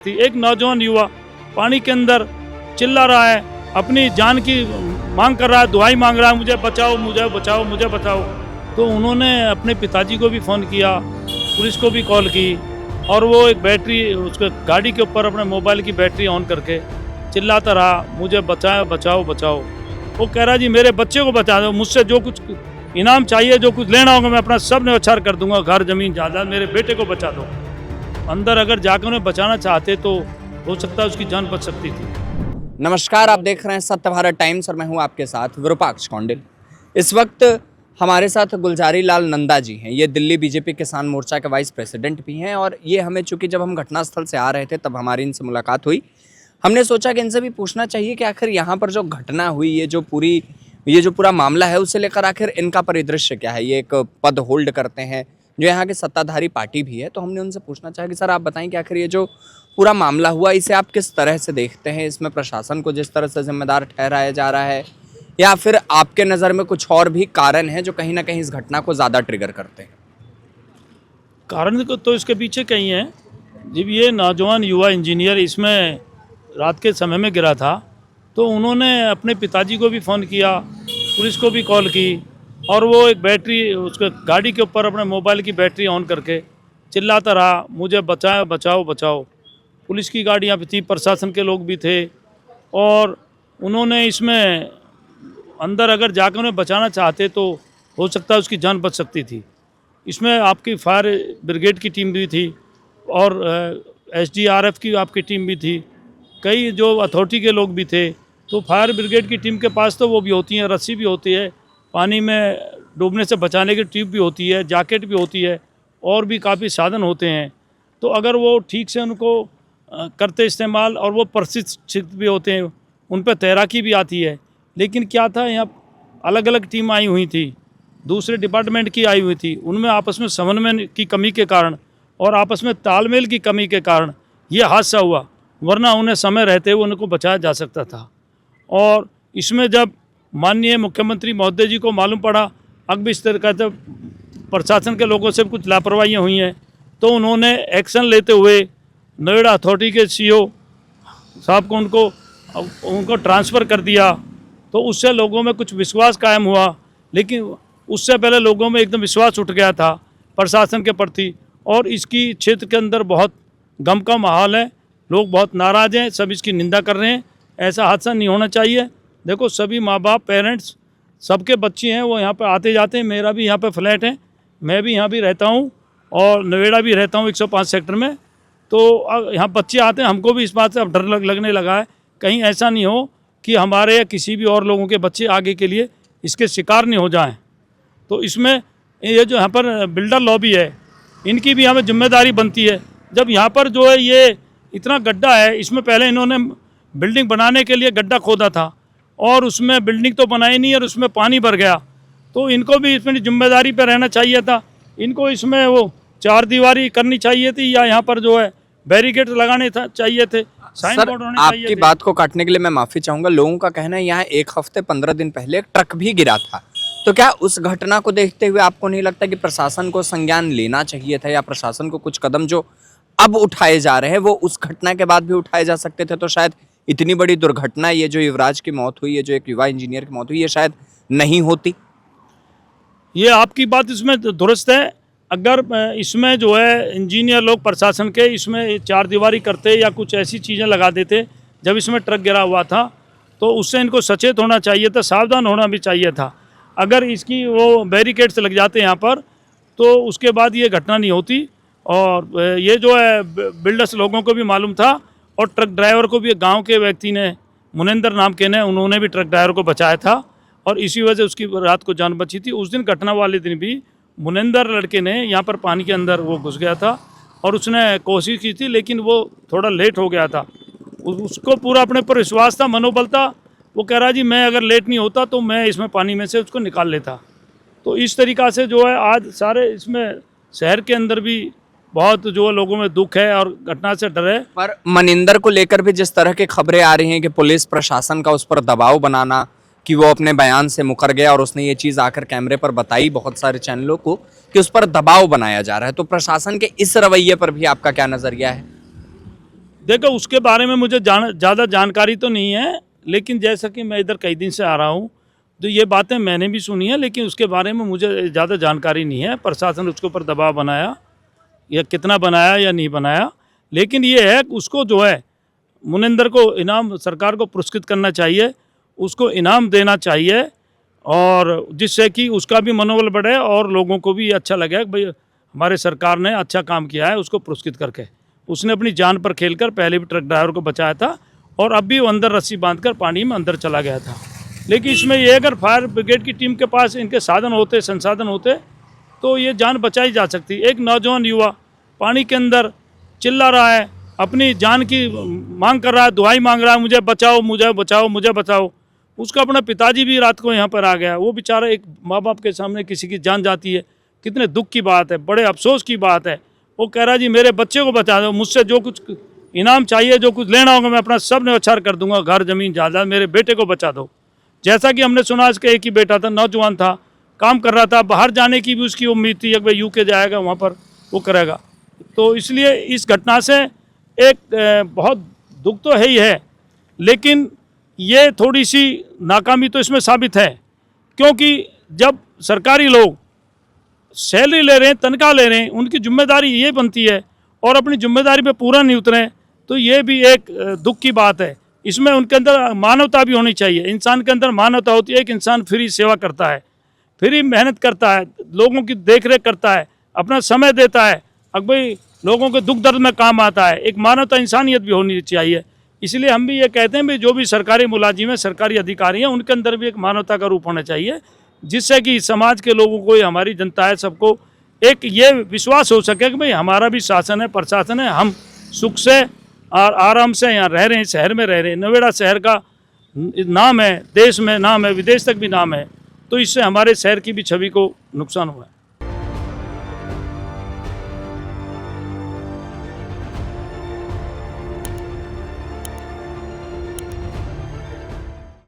एक नौजवान युवा पानी के अंदर चिल्ला रहा है, अपनी जान की मांग कर रहा है, दुआई मांग रहा है, मुझे बचाओ मुझे बचाओ मुझे बचाओ। तो उन्होंने अपने पिताजी को भी फ़ोन किया, पुलिस को भी कॉल की और वो एक बैटरी उसके गाड़ी के ऊपर अपने मोबाइल की बैटरी ऑन करके चिल्लाता रहा, मुझे बचाओ बचाओ बचाओ। वो कह रहा जी मेरे बच्चे को बचा दो, मुझसे जो कुछ इनाम चाहिए, जो कुछ लेना होगा मैं अपना सब न्यौछावर कर दूंगा, घर ज़मीन जायदाद, मेरे बेटे को बचा दो। अंदर अगर जाकर उन्हें बचाना चाहते तो हो सकता है उसकी जान बच सकती थी। नमस्कार, आप देख रहे हैं सत्य भारत टाइम्स और मैं हूं आपके साथ विरूपाक्ष कौंडिल। इस वक्त हमारे साथ गुलजारी लाल नंदा जी हैं। ये दिल्ली बीजेपी किसान मोर्चा के वाइस प्रेसिडेंट भी हैं और ये हमें चूंकि जब हम घटनास्थल से आ रहे थे तब हमारी इनसे मुलाकात हुई। हमने सोचा कि इनसे भी पूछना चाहिए कि आखिर यहाँ पर जो घटना हुई, ये जो पूरा मामला है, उसे लेकर आखिर इनका परिदृश्य क्या है। ये एक पद होल्ड करते हैं जो यहाँ की सत्ताधारी पार्टी भी है, तो हमने उनसे पूछना चाहा कि सर आप बताएं कि आखिर ये जो पूरा मामला हुआ इसे आप किस तरह से देखते हैं। इसमें प्रशासन को जिस तरह से जिम्मेदार ठहराया जा रहा है या फिर आपके नज़र में कुछ और भी कारण हैं जो कहीं ना कहीं इस घटना को ज़्यादा ट्रिगर करते हैं। कारण तो इसके पीछे कहीं है। जब ये नौजवान युवा इंजीनियर इसमें रात के समय में गिरा था तो उन्होंने अपने पिताजी को भी फ़ोन किया, पुलिस को भी कॉल की और वो एक बैटरी उसके गाड़ी के ऊपर अपने मोबाइल की बैटरी ऑन करके चिल्लाता रहा, मुझे बचाओ बचाओ बचाओ। पुलिस की गाड़ियाँ भी थी, प्रशासन के लोग भी थे और उन्होंने इसमें अंदर अगर जाकर उन्हें बचाना चाहते तो हो सकता है उसकी जान बच सकती थी। इसमें आपकी फायर ब्रिगेड की टीम भी थी और SDRF की आपकी टीम भी थी, कई जो अथॉरिटी के लोग भी थे। तो फायर ब्रिगेड की टीम के पास तो वो भी होती है, रस्सी भी होती है, पानी में डूबने से बचाने की ट्यूब भी होती है, जैकेट भी होती है और भी काफ़ी साधन होते हैं। तो अगर वो ठीक से उनको करते इस्तेमाल और वो प्रशिक्षित भी होते हैं, उन पर तैराकी भी आती है। लेकिन क्या था, यहाँ अलग अलग टीम आई हुई थी, दूसरे डिपार्टमेंट की आई हुई थी, उनमें आपस में समन्वय की कमी के कारण और आपस में तालमेल की कमी के कारण ये हादसा हुआ, वरना उन्हें समय रहते हुए उनको बचाया जा सकता था। और इसमें जब माननीय मुख्यमंत्री महोदय जी को मालूम पड़ा अब इस तरह का जब प्रशासन के लोगों से कुछ लापरवाहियाँ हुई हैं तो उन्होंने एक्शन लेते हुए नोएडा अथॉरिटी के CO साहब को उनको ट्रांसफ़र कर दिया। तो उससे लोगों में कुछ विश्वास कायम हुआ, लेकिन उससे पहले लोगों में एकदम विश्वास उठ गया था प्रशासन के प्रति और इसकी क्षेत्र के अंदर बहुत गम का माहौल है, लोग बहुत नाराज़ हैं, सब इसकी निंदा कर रहे हैं। ऐसा हादसा नहीं होना चाहिए। देखो सभी माँ बाप पेरेंट्स सबके बच्चे हैं, वो यहाँ पर आते जाते हैं, मेरा भी यहाँ पे फ्लैट है, मैं भी यहाँ भी रहता हूँ और नोएडा भी रहता हूँ 105 सेक्टर में। तो यहाँ बच्चे आते हैं, हमको भी इस बात से अब डर लगने लगा है कहीं ऐसा नहीं हो कि हमारे या किसी भी और लोगों के बच्चे आगे के लिए इसके शिकार नहीं हो जाएं। तो इसमें ये जो यहाँ पर बिल्डर लॉबी है, इनकी भी हमें जिम्मेदारी बनती है। जब यहाँ पर जो है ये इतना गड्ढा है, इसमें पहले इन्होंने बिल्डिंग बनाने के लिए गड्ढा खोदा था और उसमें बिल्डिंग तो बनाई नहीं और उसमें पानी भर गया, तो इनको भी इसमें जिम्मेदारी पर रहना चाहिए था। इनको इसमें वो चारदीवारी करनी चाहिए थी या यहाँ पर जो है बैरिकेड लगाने चाहिए थे, साइन बोर्ड होने चाहिए थे। आपकी बात को काटने के लिए मैं माफ़ी चाहूँगा। लोगों का कहना है यहाँ 1 हफ्ते 15 दिन पहले एक ट्रक भी गिरा था, तो क्या उस घटना को देखते हुए आपको नहीं लगता कि प्रशासन को संज्ञान लेना चाहिए था या प्रशासन को कुछ कदम जो अब उठाए जा रहे हैं वो उस घटना के बाद भी उठाए जा सकते थे? तो शायद इतनी बड़ी दुर्घटना, ये जो युवराज की मौत हुई, ये जो एक युवा इंजीनियर की मौत हुई, ये शायद नहीं होती। ये आपकी बात इसमें दुरुस्त है। अगर इसमें जो है इंजीनियर लोग प्रशासन के इसमें चारदीवारी करते या कुछ ऐसी चीज़ें लगा देते, जब इसमें ट्रक गिरा हुआ था तो उससे इनको सचेत होना चाहिए था, सावधान होना भी चाहिए था। अगर इसकी वो बैरिकेड्स लग जाते यहाँ पर तो उसके बाद ये घटना नहीं होती। और ये जो है बिल्डर्स लोगों को भी मालूम था और ट्रक ड्राइवर को भी गांव के व्यक्ति ने, मुनेंद्र नाम के ने, उन्होंने भी ट्रक ड्राइवर को बचाया था और इसी वजह से उसकी रात को जान बची थी। उस दिन घटना वाले दिन भी मुनेंद्र लड़के ने यहाँ पर पानी के अंदर वो घुस गया था और उसने कोशिश की थी, लेकिन वो थोड़ा लेट हो गया था। उसको पूरा अपने पर विश्वास था, मनोबल था। वो कह रहा जी मैं अगर लेट नहीं होता तो मैं इसमें पानी में से उसको निकाल लेता। तो इस तरीक़ा से जो है आज सारे इसमें शहर के अंदर भी बहुत जो लोगों में दुख है और घटना से डर है। पर मनिंदर को लेकर भी जिस तरह की खबरें आ रही हैं कि पुलिस प्रशासन का उस पर दबाव बनाना, कि वो अपने बयान से मुकर गया और उसने ये चीज़ आकर कैमरे पर बताई बहुत सारे चैनलों को कि उस पर दबाव बनाया जा रहा है, तो प्रशासन के इस रवैये पर भी आपका क्या नज़रिया है? देखो उसके बारे में मुझे ज़्यादा जानकारी तो नहीं है, लेकिन जैसा कि मैं इधर कई दिन से आ रहा हूँ तो ये बातें मैंने भी सुनी है, लेकिन उसके बारे में मुझे ज़्यादा जानकारी नहीं है। प्रशासन उसके ऊपर दबाव बनाया या कितना बनाया या नहीं बनाया, लेकिन ये है कि उसको जो है मुनिंदर को इनाम सरकार को पुरस्कृत करना चाहिए, उसको इनाम देना चाहिए, और जिससे कि उसका भी मनोबल बढ़े और लोगों को भी अच्छा लगे कि भाई हमारे सरकार ने अच्छा काम किया है। उसको पुरस्कृत करके उसने अपनी जान पर खेलकर पहले भी ट्रक ड्राइवर को बचाया था और अब भी वो अंदर रस्सी बांधकर पानी में अंदर चला गया था। लेकिन इसमें ये अगर फायर ब्रिगेड की टीम के पास इनके साधन होते, संसाधन होते, तो ये जान बचाई जा सकती। एक नौजवान युवा पानी के अंदर चिल्ला रहा है, अपनी जान की मांग कर रहा है, दुआई मांग रहा है, मुझे बचाओ, मुझे बचाओ, मुझे बचाओ। उसका अपना पिताजी भी रात को यहाँ पर आ गया। वो बेचारा एक माँ बाप के सामने किसी की जान जाती है, कितने दुख की बात है, बड़े अफसोस की बात है। वो कह रहा है जी मेरे बच्चे को बचा दो, मुझसे जो कुछ इनाम चाहिए, जो कुछ लेना होगा मैं अपना सब न्यौछावर कर दूंगा, घर जमीन जायदाद, मेरे बेटे को बचा दो। जैसा कि हमने सुना इसका एक ही बेटा था, नौजवान था, काम कर रहा था, बाहर जाने की भी उसकी उम्मीद थी कि भाई यूके जाएगा, वहाँ पर वो करेगा। तो इसलिए इस घटना से एक बहुत दुख तो है ही है, लेकिन ये थोड़ी सी नाकामी तो इसमें साबित है, क्योंकि जब सरकारी लोग सैलरी ले रहे हैं, तनख्वाह ले रहे हैं, उनकी जिम्मेदारी ये बनती है और अपनी जिम्मेदारी पे पूरा नहीं उतरे, तो ये भी एक दुख की बात है। इसमें उनके अंदर मानवता भी होनी चाहिए। इंसान के अंदर मानवता होती है। एक इंसान फ्री सेवा करता है, फ्री मेहनत करता है, लोगों की देखरेख करता है, अपना समय देता है, अब भाई लोगों के दुख दर्द में काम आता है। एक मानवता, इंसानियत भी होनी चाहिए। इसलिए हम भी ये कहते हैं भाई जो भी सरकारी मुलाजिम है, सरकारी अधिकारी हैं, उनके अंदर भी एक मानवता का रूप होना चाहिए, जिससे कि समाज के लोगों को, हमारी जनता है, सबको एक ये विश्वास हो सके कि भाई हमारा भी शासन है, प्रशासन है, हम सुख से और आराम से यहाँ रह रहे हैं, शहर में रह रहे हैं। नवेड़ा शहर का नाम है, देश में नाम है, विदेश तक भी नाम है, तो इससे हमारे शहर की भी छवि को नुकसान हुआ है।